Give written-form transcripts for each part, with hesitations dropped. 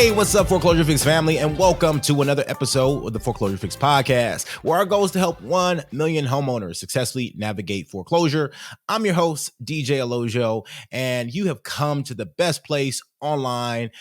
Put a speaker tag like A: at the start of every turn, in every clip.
A: Hey, what's up, Foreclosure Fix family, and welcome to another episode of the Foreclosure Fix podcast, where our goal is to help 1 million homeowners successfully navigate foreclosure. I'm your host, DJ Olojo, and you have come to the best place online,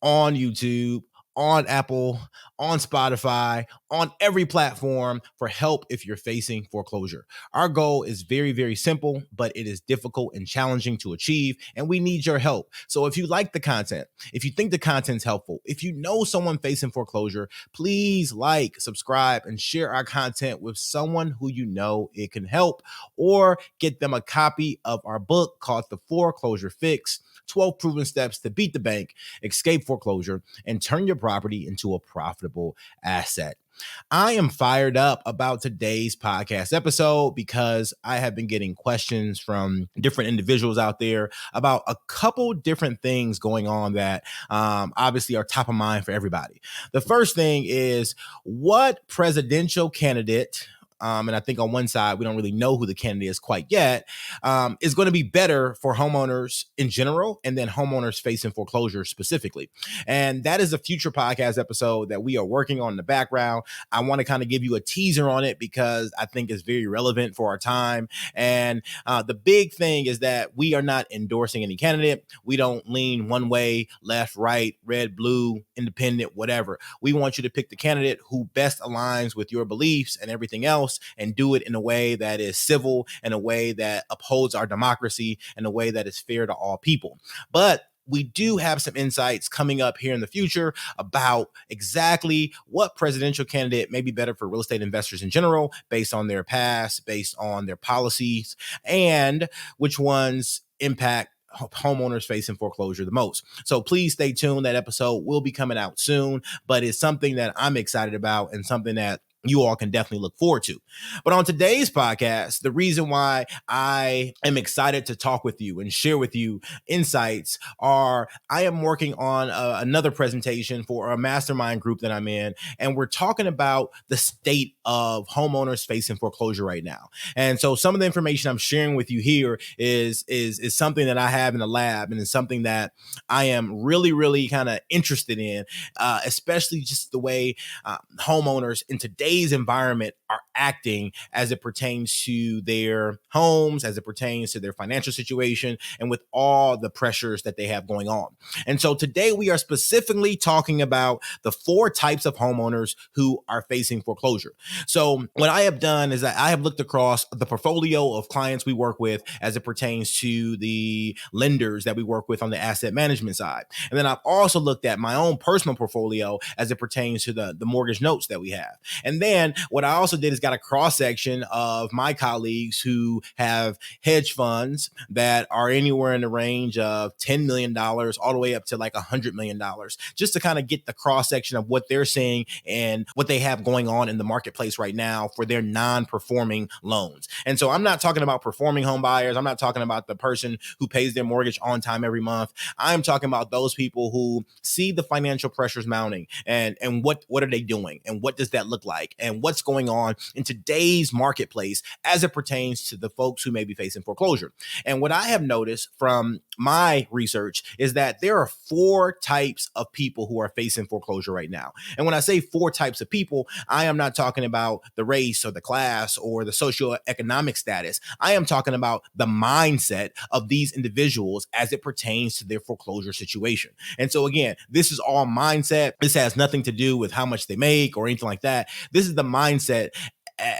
A: on YouTube, on Apple, on Spotify, on every platform for help if you're facing foreclosure. Our goal is very, very simple, but it is difficult and challenging to achieve, and we need your help. So if you like the content, if you think the content's helpful, if you know someone facing foreclosure, please like, subscribe, and share our content with someone who you know it can help, or get them a copy of our book called The Foreclosure Fix, 12 Proven Steps to Beat the Bank, Escape Foreclosure, and Turn Your Property into a Profitable Asset. I am fired up about today's podcast episode because I have been getting questions from different individuals out there about a couple different things going on that obviously are top of mind for everybody. The first thing is, what presidential candidate, and I think on one side, we don't really know who the candidate is quite yet, is going to be better for homeowners in general, and then homeowners facing foreclosure specifically. And that is a future podcast episode that we are working on in the background. I want to kind of give you a teaser on it because I think it's very relevant for our time. And the big thing is that we are not endorsing any candidate. We don't lean one way, left, right, red, blue, independent, whatever. We want you to pick the candidate who best aligns with your beliefs and everything else, and do it in a way that is civil, in a way that upholds our democracy, in a way that is fair to all people. But we do have some insights coming up here in the future about exactly what presidential candidate may be better for real estate investors in general, based on their past, based on their policies, and which ones impact homeowners facing foreclosure the most. So please stay tuned. That episode will be coming out soon, but it's something that I'm excited about and something that you all can definitely look forward to. But on today's podcast, the reason why I am excited to talk with you and share with you insights are I am working on another presentation for a mastermind group that I'm in, and we're talking about the state of homeowners facing foreclosure right now. And so some of the information I'm sharing with you here is something that I have in the lab, and it's something that I am really, really kind of interested in, especially just the way homeowners in today's environment are acting as it pertains to their homes, as it pertains to their financial situation, and with all the pressures that they have going on. And so today we are specifically talking about the 4 types of homeowners who are facing foreclosure. So what I have done is that I have looked across the portfolio of clients we work with as it pertains to the lenders that we work with on the asset management side. And then I've also looked at my own personal portfolio as it pertains to the mortgage notes that we have. And then what I also did is got a cross section of my colleagues who have hedge funds that are anywhere in the range of $10 million all the way up to like $100 million, just to kind of get the cross section of what they're seeing and what they have going on in the marketplace right now for their non-performing loans. And so I'm not talking about performing home buyers. I'm not talking about the person who pays their mortgage on time every month. I'm talking about those people who see the financial pressures mounting, and what are they doing, and what does that look like, and what's going on in today's marketplace as it pertains to the folks who may be facing foreclosure. And what I have noticed from my research is that there are 4 types of people who are facing foreclosure right now. And when I say 4 types of people, I am not talking about the race or the class or the socioeconomic status. I am talking about the mindset of these individuals as it pertains to their foreclosure situation. And so again, this is all mindset. This has nothing to do with how much they make or anything like that. This is the mindset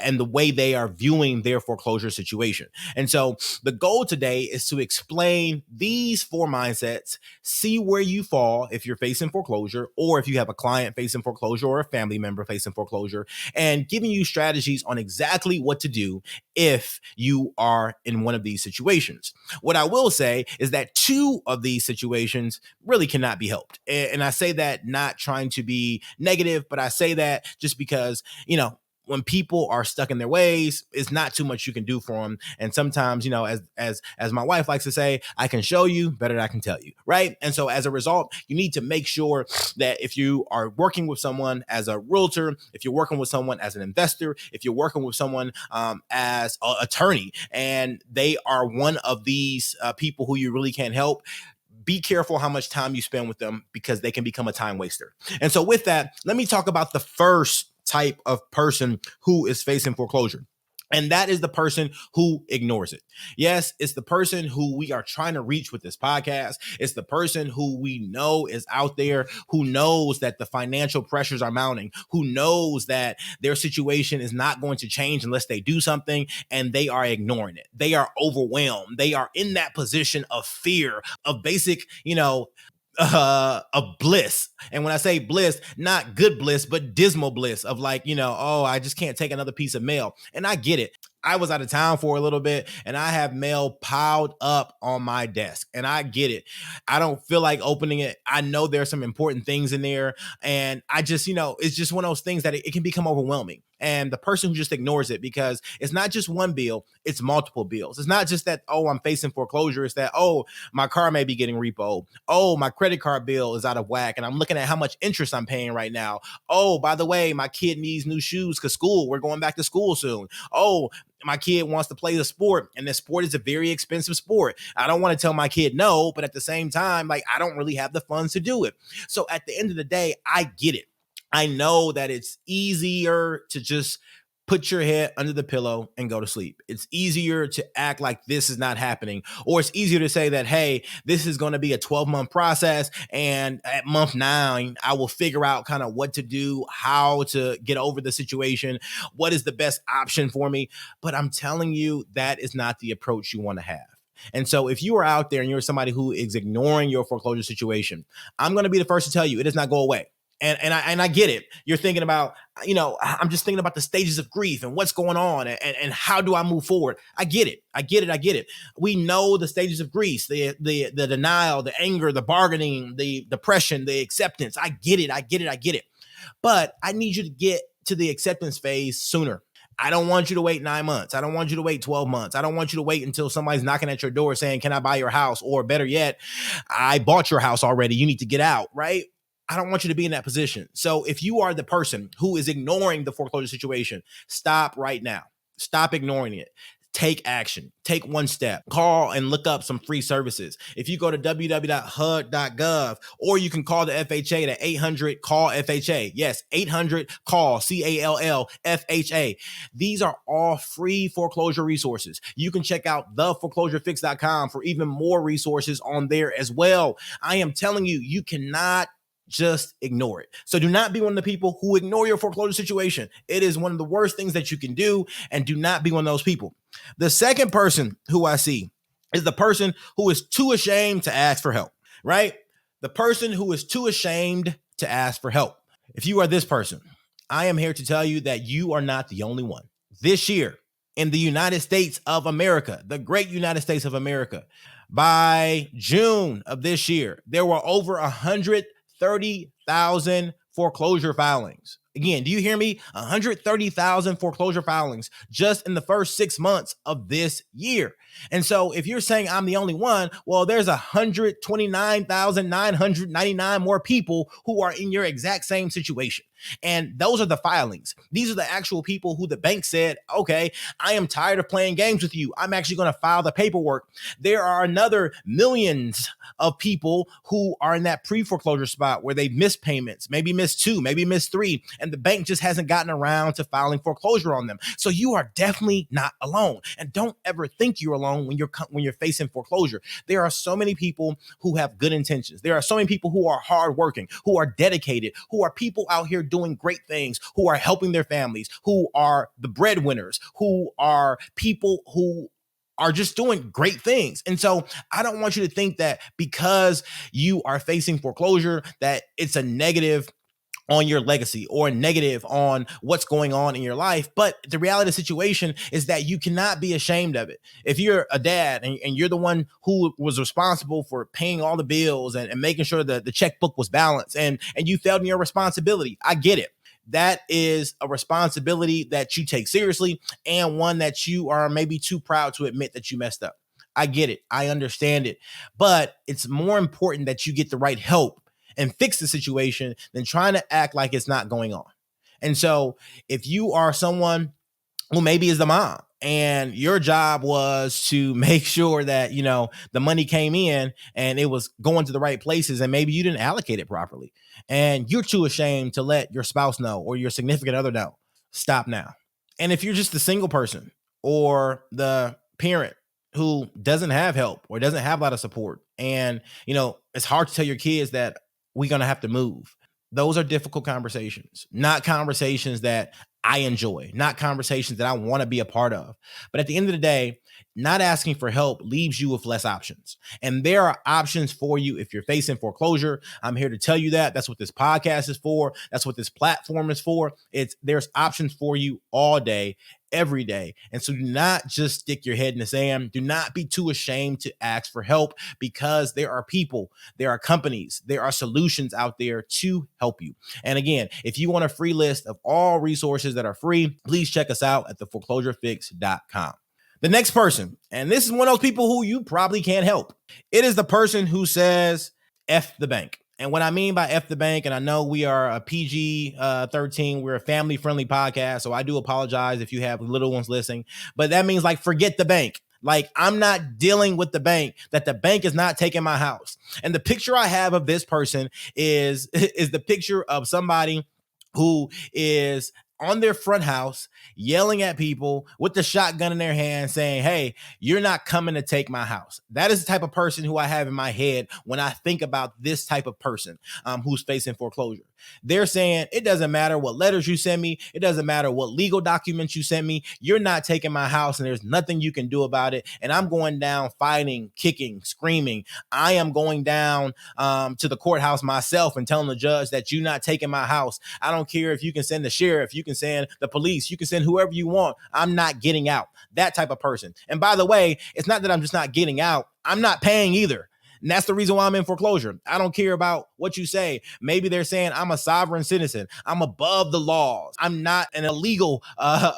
A: and the way they are viewing their foreclosure situation. And so the goal today is to explain these 4 mindsets, see where you fall if you're facing foreclosure, or if you have a client facing foreclosure or a family member facing foreclosure, and giving you strategies on exactly what to do if you are in one of these situations. What I will say is that 2 of these situations really cannot be helped. And I say that not trying to be negative, but I say that just because, when people are stuck in their ways, it's not too much you can do for them. And sometimes, as my wife likes to say, I can show you better than I can tell you, right? And so as a result, you need to make sure that if you are working with someone as a realtor, if you're working with someone as an investor, if you're working with someone as an attorney, and they are one of these people who you really can't help, be careful how much time you spend with them because they can become a time waster. And so with that, let me talk about the first type of person who is facing foreclosure. And that is the person who ignores it. Yes, it's the person who we are trying to reach with this podcast. It's the person who we know is out there, who knows that the financial pressures are mounting, who knows that their situation is not going to change unless they do something, and they are ignoring it. They are overwhelmed. They are in that position of fear, of basic, of bliss. And when I say bliss, not good bliss, but dismal bliss of like, oh, I just can't take another piece of mail. And I get it. I was out of town for a little bit and I have mail piled up on my desk and I get it. I don't feel like opening it. I know there's some important things in there and I just, it's just one of those things that it can become overwhelming. And the person who just ignores it, because it's not just one bill, it's multiple bills. It's not just that, oh, I'm facing foreclosure. It's that, oh, my car may be getting repoed. Oh, my credit card bill is out of whack and I'm looking at how much interest I'm paying right now. Oh, by the way, my kid needs new shoes because we're going back to school soon. Oh, my kid wants to play the sport and the sport is a very expensive sport. I don't want to tell my kid no, but at the same time, like I don't really have the funds to do it. So at the end of the day, I get it. I know that it's easier to just put your head under the pillow and go to sleep. It's easier to act like this is not happening, or it's easier to say that, hey, this is going to be a 12-month process. And at month 9, I will figure out kind of what to do, how to get over the situation, what is the best option for me. But I'm telling you, that is not the approach you want to have. And so if you are out there and you're somebody who is ignoring your foreclosure situation, I'm going to be the first to tell you it does not go away. And I get it. You're thinking about, I'm just thinking about the stages of grief and what's going on and how do I move forward? I get it. We know the stages of grief, the denial, the anger, the bargaining, the depression, the acceptance. I get it. But I need you to get to the acceptance phase sooner. I don't want you to wait 9 months. I don't want you to wait 12 months. I don't want you to wait until somebody's knocking at your door saying, can I buy your house? Or better yet, I bought your house already. You need to get out, right? I don't want you to be in that position. So if you are the person who is ignoring the foreclosure situation, stop right now. Stop ignoring it. Take action. Take one step. Call and look up some free services. If you go to www.hud.gov, or you can call the FHA at 800-CALL-FHA. Yes, 800-CALL, CALL-FHA. These are all free foreclosure resources. You can check out theforeclosurefix.com for even more resources on there as well. I am telling you, you cannot just ignore it. So do not be one of the people who ignore your foreclosure situation. It is one of the worst things that you can do, and do not be one of those people. The second person who I see is the person who is too ashamed to ask for help, right? The person who is too ashamed to ask for help. If you are this person, I am here to tell you that you are not the only one. This year in the United States of America, the great United States of America, by June of this year, there were over 130,000 foreclosure filings. Again, do you hear me? 130,000 foreclosure filings just in the first 6 months of this year. And so if you're saying I'm the only one, well, there's 129,999 more people who are in your exact same situation. And those are the filings. These are the actual people who the bank said, okay, I am tired of playing games with you. I'm actually going to file the paperwork. There are another millions of people who are in that pre-foreclosure spot where they've missed payments, maybe missed 2, maybe missed 3, and the bank just hasn't gotten around to filing foreclosure on them. So you are definitely not alone. And don't ever think you're alone when you're facing foreclosure. There are so many people who have good intentions. There are so many people who are hardworking, who are dedicated, who are people out here doing great things, who are helping their families, who are the breadwinners, who are people who are just doing great things. And so I don't want you to think that because you are facing foreclosure, that it's a negative on your legacy or negative on what's going on in your life. But the reality of the situation is that you cannot be ashamed of it. If you're a dad and you're the one who was responsible for paying all the bills and making sure that the checkbook was balanced and you failed in your responsibility, I get it. That is a responsibility that you take seriously and one that you are maybe too proud to admit that you messed up. I get it. I understand it. But it's more important that you get the right help and fix the situation than trying to act like it's not going on. And so if you are someone who maybe is the mom and your job was to make sure that, the money came in and it was going to the right places, and maybe you didn't allocate it properly. And you're too ashamed to let your spouse know or your significant other know. Stop now. And if you're just the single person or the parent who doesn't have help or doesn't have a lot of support, and, it's hard to tell your kids that we're going to have to move. Those are difficult conversations, not conversations that I enjoy, not conversations that I want to be a part of. But at the end of the day, not asking for help leaves you with less options. And there are options for you if you're facing foreclosure. I'm here to tell you that. That's what this podcast is for. That's what this platform is for. There's options for you all day, every day. And so do not just stick your head in the sand. Do not be too ashamed to ask for help, because there are people, there are companies, there are solutions out there to help you. And again, if you want a free list of all resources that are free, please check us out at theforeclosurefix.com. The next person, and this is one of those people who you probably can't help. It is the person who says, F the bank. And what I mean by F the bank, and I know we are a PG-13, we're a family-friendly podcast, so I do apologize if you have little ones listening, but that means forget the bank. I'm not dealing with the bank, that the bank is not taking my house. And the picture I have of this person is the picture of somebody who is on their front house, yelling at people with the shotgun in their hand, saying, hey, you're not coming to take my house. That is the type of person who I have in my head when I think about this type of person who's facing foreclosure. They're saying, it doesn't matter what letters you send me. It doesn't matter what legal documents you send me. You're not taking my house, and there's nothing you can do about it. And I'm going down fighting, kicking, screaming. I am going down to the courthouse myself and telling the judge that you're not taking my house. I don't care if you can send the sheriff, you can send the police, you can send whoever you want. I'm not getting out. That type of person. And by the way, it's not that I'm just not getting out. I'm not paying either. And that's the reason why I'm in foreclosure. I don't care about what you say. Maybe they're saying I'm a sovereign citizen. I'm above the laws. I'm not an illegal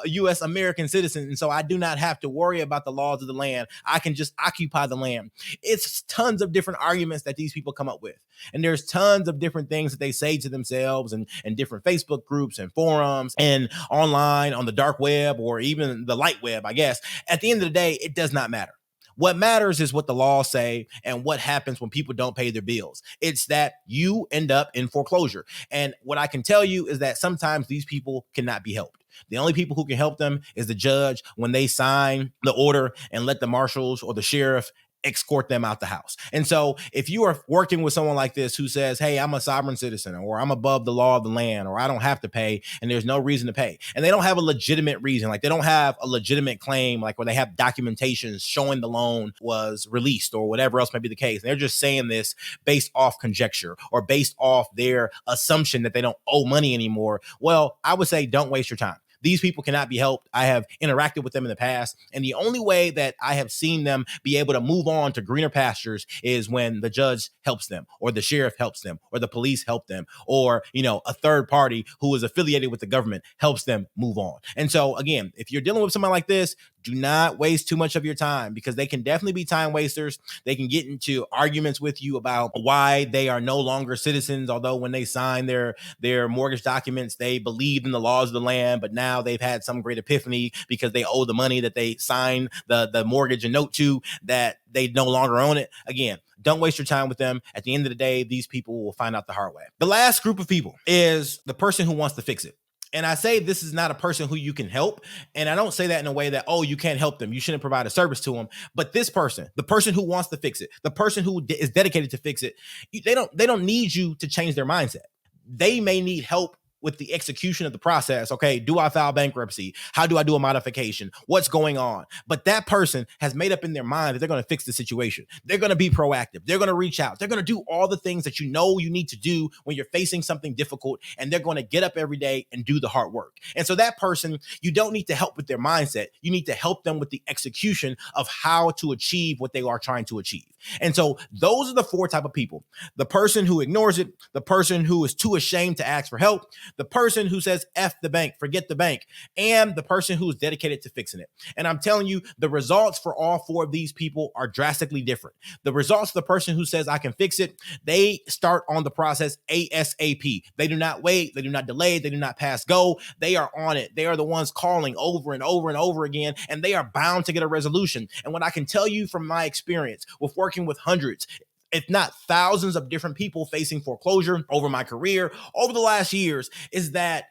A: U.S. American citizen. And so I do not have to worry about the laws of the land. I can just occupy the land. It's tons of different arguments that these people come up with. And there's tons of different things that they say to themselves and different Facebook groups and forums and online on the dark web or even the light web, I guess. At the end of the day, it does not matter. What matters is what the laws say and what happens when people don't pay their bills. It's that you end up in foreclosure. And what I can tell you is that sometimes these people cannot be helped. The only people who can help them is the judge when they sign the order and let the marshals or the sheriff escort them out the house. And so if you are working with someone like this who says, hey, I'm a sovereign citizen, or I'm above the law of the land, or I don't have to pay and there's no reason to pay, and they don't have a legitimate reason, they don't have a legitimate claim, where they have documentation showing the loan was released or whatever else may be the case. And they're just saying this based off conjecture or based off their assumption that they don't owe money anymore. Well, I would say don't waste your time. These people cannot be helped. I have interacted with them in the past, and the only way that I have seen them be able to move on to greener pastures is when the judge helps them, or the sheriff helps them, or the police help them, or, a third party who is affiliated with the government helps them move on. And so again, if you're dealing with someone like this, do not waste too much of your time, because they can definitely be time wasters. They can get into arguments with you about why they are no longer citizens, although when they sign their mortgage documents, they believed in the laws of the land, but now they've had some great epiphany because they owe the money that they signed the mortgage and note to, that they no longer own it. Again, don't waste your time with them. At the end of the day, these people will find out the hard way. The last group of people is the person who wants to fix it. And I say this is not a person who you can help. And I don't say that in a way that, oh, you can't help them, you shouldn't provide a service to them. But this person, the person who wants to fix it, the person who is dedicated to fix it, they don't need you to change their mindset. They may need help with the execution of the process. Okay, do I file bankruptcy? How do I do a modification? What's going on? But that person has made up in their mind that they're going to fix the situation. They're going to be proactive. They're going to reach out. They're going to do all the things that you know you need to do when you're facing something difficult, and they're going to get up every day and do the hard work. And so that person, you don't need to help with their mindset. You need to help them with the execution of how to achieve what they are trying to achieve. And so those are the four type of people: the person who ignores it, the person who is too ashamed to ask for help, the person who says F the bank, forget the bank, and the person who's dedicated to fixing it. And I'm telling you, the results for all four of these people are drastically different. The results of the person who says I can fix it, they start on the process ASAP. They do not wait, they do not delay, they do not pass go. They are on it. They are the ones calling over and over and over again, and they are bound to get a resolution. And what I can tell you from my experience with working with hundreds, if not thousands of different people facing foreclosure over my career, over the last years, is that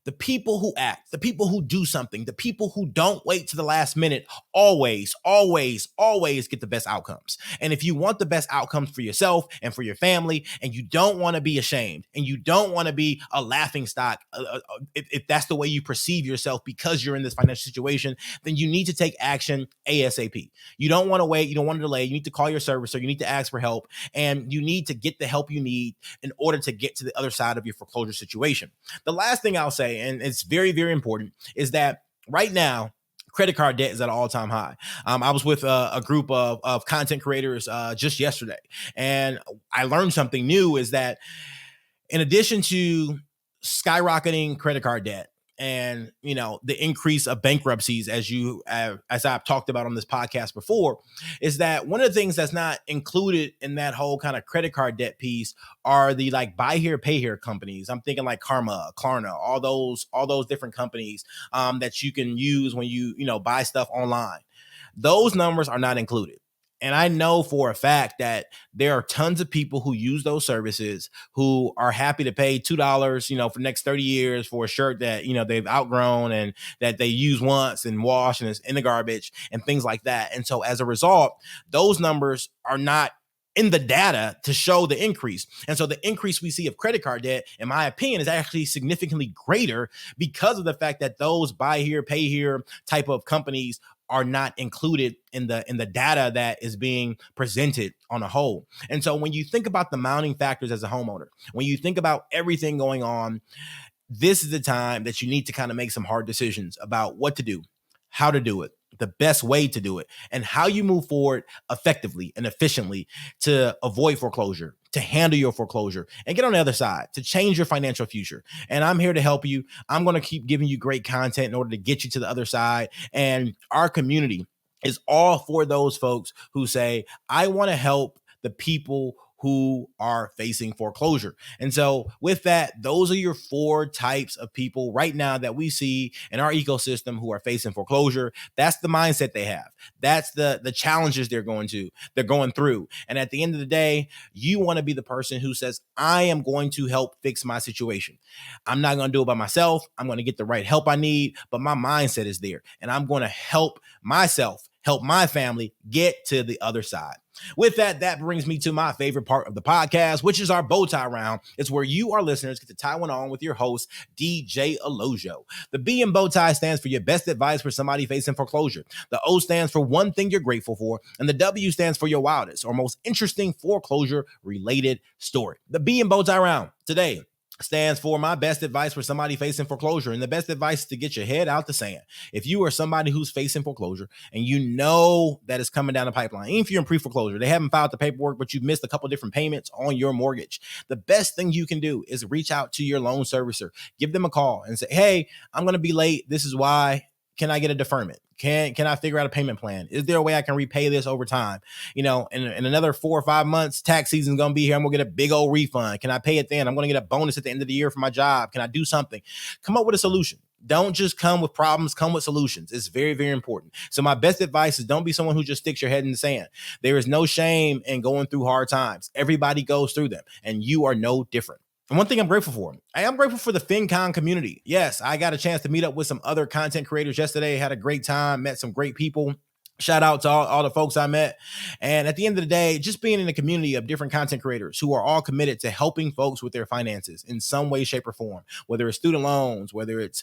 A: the people who act, the people who do something, the people who don't wait to the last minute always, always, always get the best outcomes. And if you want the best outcomes for yourself and for your family, and you don't want to be ashamed, and you don't want to be a laughing stock, if that's the way you perceive yourself because you're in this financial situation, then you need to take action ASAP. You don't want to wait. You don't want to delay. You need to call your servicer. You need to ask for help, and you need to get the help you need in order to get to the other side of your foreclosure situation. The last thing I'll say, and it's very, very important, is that right now, credit card debt is at an all-time high. I was with a group of content creators just yesterday, and I learned something new, is that in addition to skyrocketing credit card debt and, you know, the increase of bankruptcies, as I've talked about on this podcast before, is that one of the things that's not included in that whole kind of credit card debt piece are the like buy here, pay here companies. I'm thinking like Karma, Klarna, all those different companies that you can use when you buy stuff online. Those numbers are not included. And I know for a fact that there are tons of people who use those services who are happy to pay $2, for the next 30 years for a shirt that, they've outgrown and that they use once and wash and it's in the garbage and things like that. And so as a result, those numbers are not in the data to show the increase. And so the increase we see of credit card debt, in my opinion, is actually significantly greater because of the fact that those buy here, pay here type of companies are not included in the data that is being presented on a whole. And so when you think about the mounting factors as a homeowner, when you think about everything going on, this is the time that you need to kind of make some hard decisions about what to do, how to do it, the best way to do it, and how you move forward effectively and efficiently to avoid foreclosure, to handle your foreclosure and get on the other side, to change your financial future. And I'm here to help you. I'm going to keep giving you great content in order to get you to the other side. And our community is all for those folks who say, I want to help the people who are facing foreclosure. And so with that, those are your four types of people right now that we see in our ecosystem who are facing foreclosure. That's the mindset they have. That's the challenges they're going through. And at the end of the day, you want to be the person who says, I am going to help fix my situation. I'm not going to do it by myself. I'm going to get the right help I need, but my mindset is there. And I'm going to help myself, help my family get to the other side. With that, that brings me to my favorite part of the podcast, which is our bow tie round. It's where you, our listeners, get to tie one on with your host, DJ Olojo. The B in bow tie stands for your best advice for somebody facing foreclosure. The O stands for one thing you're grateful for. And the W stands for your wildest or most interesting foreclosure-related story. The B in bow tie round today stands for my best advice for somebody facing foreclosure. And the best advice is to get your head out the sand. If you are somebody who's facing foreclosure and you know that it's coming down the pipeline, even if you're in pre-foreclosure, they haven't filed the paperwork, but you've missed a couple different payments on your mortgage, the best thing you can do is reach out to your loan servicer, give them a call and say, hey, I'm going to be late. This is why. Can I get a deferment? Can I figure out a payment plan? Is there a way I can repay this over time? In another 4 or 5 months, tax season's going to be here. I'm going to get a big old refund. Can I pay it then? I'm going to get a bonus at the end of the year for my job. Can I do something? Come up with a solution. Don't just come with problems, come with solutions. It's very, very important. So my best advice is don't be someone who just sticks your head in the sand. There is no shame in going through hard times. Everybody goes through them, and you are no different. And one thing I'm grateful for, I am grateful for the Fincon community. Yes, I got a chance to meet up with some other content creators yesterday, had a great time, met some great people. Shout out to all the folks I met. And at the end of the day, just being in a community of different content creators who are all committed to helping folks with their finances in some way, shape, or form, whether it's student loans, whether it's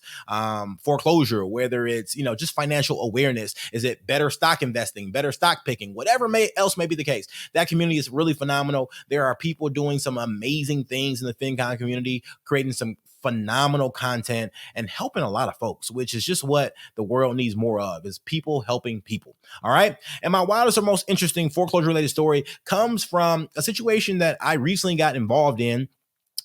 A: foreclosure, whether it's, just financial awareness. Is it better stock investing, better stock picking, whatever else may be the case? That community is really phenomenal. There are people doing some amazing things in the Fincon community, creating some phenomenal content and helping a lot of folks, which is just what the world needs more of, is people helping people. All right. And my wildest or most interesting foreclosure related story comes from a situation that I recently got involved in.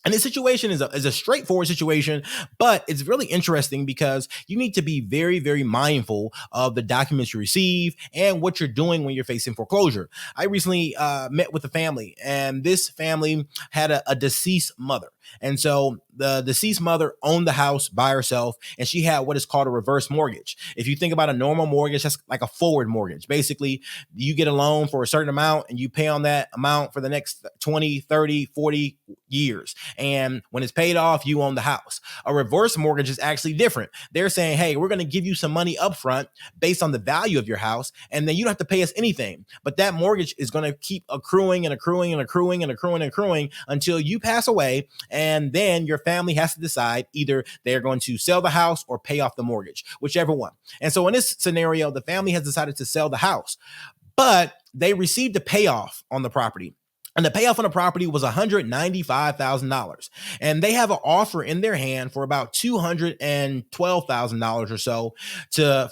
A: And this situation is a straightforward situation, but it's really interesting because you need to be very, very mindful of the documents you receive and what you're doing when you're facing foreclosure. I recently met with a family, and this family had a deceased mother. And so the deceased mother owned the house by herself, and she had what is called a reverse mortgage. If you think about a normal mortgage, that's like a forward mortgage. Basically, you get a loan for a certain amount and you pay on that amount for the next 20, 30, 40 years. And when it's paid off, you own the house. A reverse mortgage is actually different. They're saying, hey, we're going to give you some money up front based on the value of your house, and then you don't have to pay us anything. But that mortgage is going to keep accruing and accruing and accruing and accruing and accruing until you pass away. And then your family has to decide either they're going to sell the house or pay off the mortgage, whichever one. And so in this scenario, the family has decided to sell the house, but they received a payoff on the property. And the payoff on the property was $195,000. And they have an offer in their hand for about $212,000 or so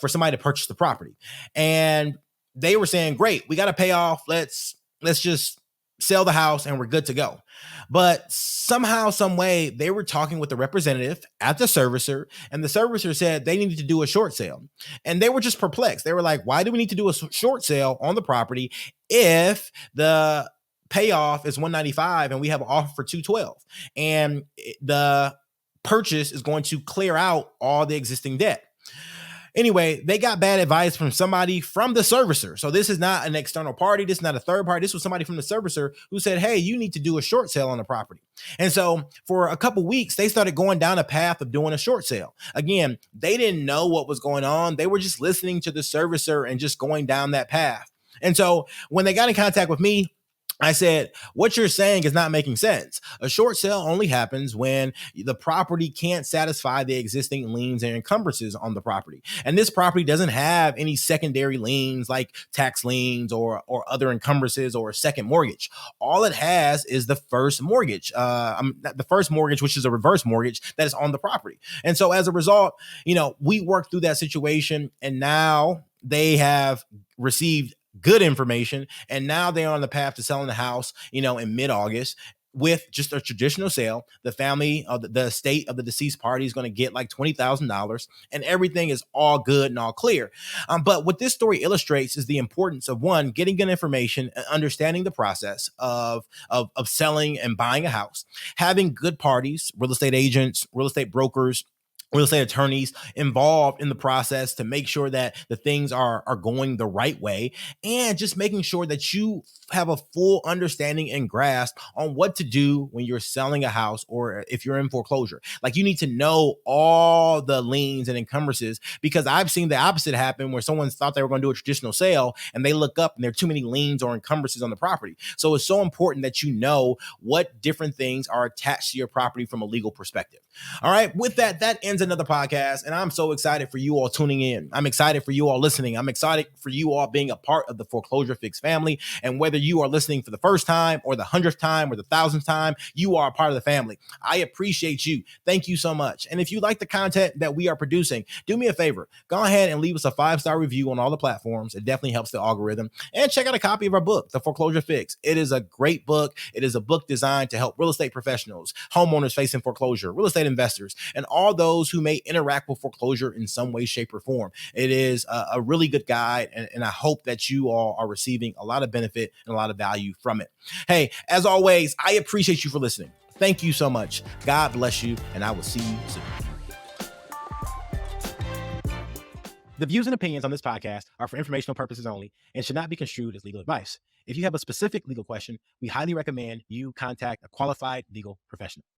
A: for somebody to purchase the property. And they were saying, great, we got a payoff. Let's just sell the house and we're good to go. But somehow, some way, they were talking with the representative at the servicer, and the servicer said they needed to do a short sale. And they were just perplexed. They were like, why do we need to do a short sale on the property if the payoff is 195 and we have an offer for 212, and the purchase is going to clear out all the existing debt? Anyway, they got bad advice from somebody from the servicer. So this is not an external party. This is not a third party. This was somebody from the servicer who said, hey, you need to do a short sale on the property. And so for a couple weeks, they started going down a path of doing a short sale. Again, they didn't know what was going on. They were just listening to the servicer and just going down that path. And so when they got in contact with me, I said, what you're saying is not making sense. A short sale only happens when the property can't satisfy the existing liens and encumbrances on the property. And this property doesn't have any secondary liens like tax liens or other encumbrances or a second mortgage. All it has is the first mortgage, the first mortgage, which is a reverse mortgage that is on the property. And so as a result, we worked through that situation, and now they have received good information, and now they're on the path to selling the house, in mid-August with just a traditional sale. The family, the estate of the deceased party is going to get like $20,000, and everything is all good and all clear. But what this story illustrates is the importance of, one, getting good information and understanding the process of selling and buying a house, having good parties, real estate agents, real estate brokers, real estate attorneys involved in the process to make sure that the things are going the right way, and just making sure that you have a full understanding and grasp on what to do when you're selling a house or if you're in foreclosure. Like, you need to know all the liens and encumbrances, because I've seen the opposite happen where someone thought they were going to do a traditional sale and they look up and there are too many liens or encumbrances on the property. So it's so important that you know what different things are attached to your property from a legal perspective. All right. With that ends another podcast. And I'm so excited for you all tuning in. I'm excited for you all listening. I'm excited for you all being a part of the Foreclosure Fix family. And whether you are listening for the first time or the 100th time or the 1,000th time, you are a part of the family. I appreciate you. Thank you so much. And if you like the content that we are producing, do me a favor. Go ahead and leave us a 5-star review on all the platforms. It definitely helps the algorithm. And check out a copy of our book, The Foreclosure Fix. It is a great book. It is a book designed to help real estate professionals, homeowners facing foreclosure, real estate investors, and all those who may interact with foreclosure in some way, shape, or form. It is a really good guide, and I hope that you all are receiving a lot of benefit and a lot of value from it. Hey, as always, I appreciate you for listening. Thank you so much. God bless you, and I will see you soon. The views and opinions on this podcast are for informational purposes only and should not be construed as legal advice. If you have a specific legal question, we highly recommend you contact a qualified legal professional.